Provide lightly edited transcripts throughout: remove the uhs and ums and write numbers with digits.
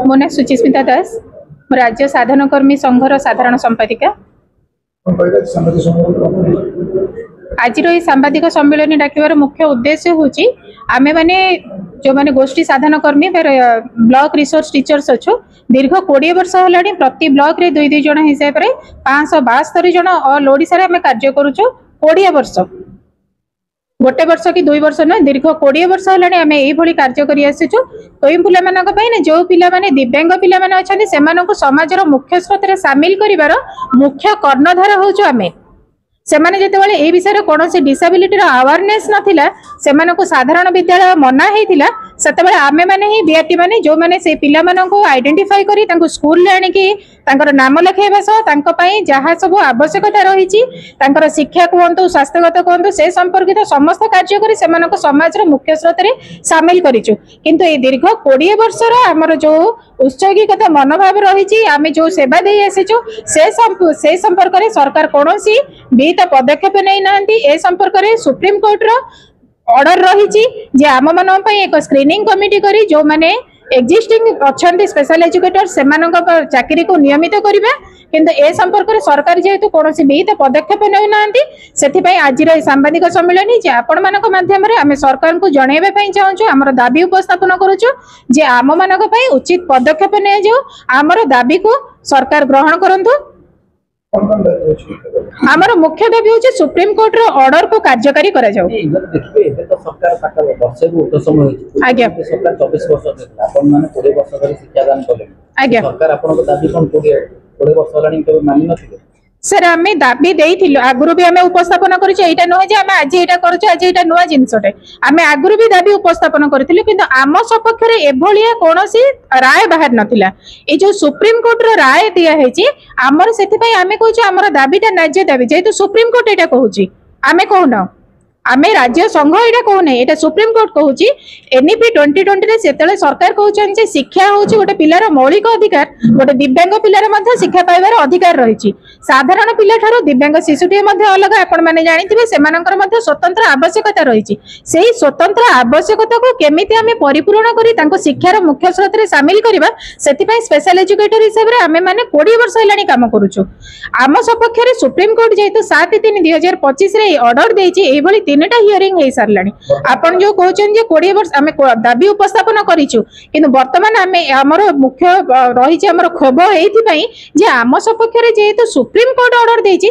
मो ना सुचिस्मिता दास, राज्य साधन कर्मी संघर साधारण संपादिका। आज ये सांबादिक सम्मेलन डाकिबार मुख्य उद्देश्य हूँ आमे माने जो माने गोष्ठी साधन कर्मी ब्लॉक रिसोर्स टीचर्स अच्छु दीर्घ 20 वर्ष है प्रति ब्लॉक रे 2-2 जन हिसाब से 572 जन ऑल ओडिशा रे कार्य करूछु 20 वर्ष गोटे वर्ष कि 2 वर्ष ना दीर्घ 20 वर्ष है आम यही कार्य कर ना जो पिला दिव्यांग पिला अच्छा समाजर मुख्य स्रोत सामिल कर मुख्य कर्णधार हूँ आम से जो विषय कौन डिसेबिलिटीर अवेयरनेस नाला से साधारण विद्यालय मना होता से आमे मैंने ही बीआरटी मैंने जो मैंने से पिला माननको आइडेंटिफाई करी स्कूल आनिकी नाम लिखाइबा सह जहाँ सब आवश्यकता रही शिक्षा कहतु स्वास्थ्यगत कहतु से संपर्कित समस्त कार्य करी समाजर मुख्य स्रोत सामिल करिचु किंतु ए दीर्घ 20 वर्षर आमर जो उत्सर्गीकता मनोभाव रही आम जो सेवा दे आसीचु से संपर्क में सरकार कौन विहित पदक्षेप नहीं ना ए संपर्क में सुप्रीम कोर्ट रो ऑर्डर रही आम मान एक स्क्रीनिंग कमिटी करी जो माने एक्जिस्टिंग अच्छा स्पेशल एजुकेटर से चाकरी को नियमित करवा किंतु ए संपर्क में सरकार जेहेतु कौन विहित पदक्षेप नहीं से आज सांबादिक सम्मेलन आपण मान माध्यम आम सरकार को जनवाई चाहूँ आमर दाबी उपस्थापन करुचु जे आम मान उचित पदक्षेप नहीं जाऊ आमर दाबी को सरकार ग्रहण करंतु। आमर मुख्य दाबी हूँ सुप्रीम कोर्ट रो ऑर्डर को कार्यकारी करा जाऊ। आज्ञा सर आम दाबी आगुरी भी आम उपस्थापन करा नुहे आज यहाँ कर नुआ जिनसटे आम आगुरी भी दाबी उपस्थापन करूँ कि आम सपक्ष एभलिया कौन राय बाहर नाला ये जो सुप्रीम कोर्ट रो राय दिखाई आमर से आम कहूँ आमर दाबीटा न्याज्य दाबी जेहेतु सुप्रीम कोर्ट यहाँ कहूँ आम कहूना आम राज्य संघ यहाँ कहूना ये सुप्रीम कोर्ट कहूँ एनईपी 2020 से सरकार कहते शिक्षा हूँ गोटे पिलार मौलिक अधिकार गोटे दिव्यांग पिलार शिक्षा पाइबार अधिकार रही साधारण पिला ठार दिव्यांग शिशुटी अलग आपण मैंने जानते से स्वतंत्र आवश्यकता रही से स्वतंत्र आवश्यकता को केमिति आम परिपूर्ण कर शिक्षार मुख्य स्रोत में सामिल करवा से स्पेशल एजुकेटर हिसाब से आम मैंने 20 वर्ष है कम करुचु आम सपक्ष में सुप्रीम कोर्ट जेहेतु 7/3/2025 ऑर्डर देती 3टा हियरिंग हो सारा आपन जो कहते 20 वर्ष आम दाबी उपस्थापन करूँ कि बर्तमान आम आमर मुख्य रही आमर क्षोभ ये आम सपक्ष में जेहेतु सुप्रीम कोर्ट ऑर्डर देती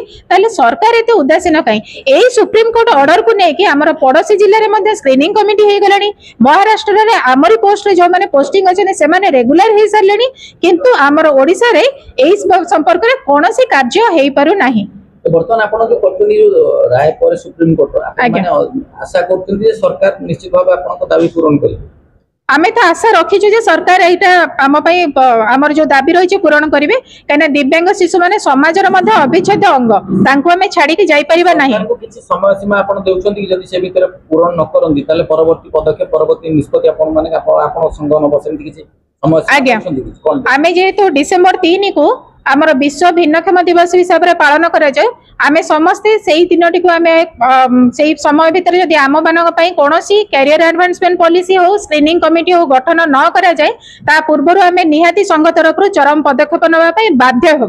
सरकार एत उदासीन कहीं यही सुप्रीम कोर्ट ऑर्डर को लेकिन आमर पड़ोसी जिले में स्क्रीनिंग कमिटी हो गला महाराष्ट्र में आमरी पोस्ट जो मैंने पोस्टिंग अच्छे से रेगुलर हो सारे किंतु आमर ओडिशा रे यही संपर्क में कौन कार्य हो पारु नाही। बर्तमान आपण जो करतनी जो राय पर सुप्रीम कोर्ट माने आशा करतनी जे सरकार निश्चित भाव आपण को दाबी पूर्ण करी आमे तो आशा रखीछु जे सरकार एटा आम पई हमर जो दाबी रही पूरण करिवे कने दिव्यांग शिशु माने समाजर मध्ये अविच्छेद्य अंग तांको हमें छाड़ी के जाई परिबा नाही सरकार को किछि समय सीमा आपण देउछंती कि जदि से भीतर पूर्ण न करंदी ताले परवर्ती पदक्षेप परवर्ती निष्पत्ति आपण माने आपण संघ न बसेंती किछि समय आज्ञा आमे जेहेतु डिसेंबर 3 को आमर विश्व भिन्नक्षम दिवस हिसाब से पालन करा जाए आमे समस्ते सेही दिनटी को आमे सेही समय भितर जदि आम मानक पई कोनोसी कैरियर एडवांसमेंट पॉलिसी हो स्क्रीनिंग कमिटी हो गठन न करा जाए ता पूर्वरु आमे निहाती संघ तरफ चरम पदक्षेप नबा पई बाध्य हो।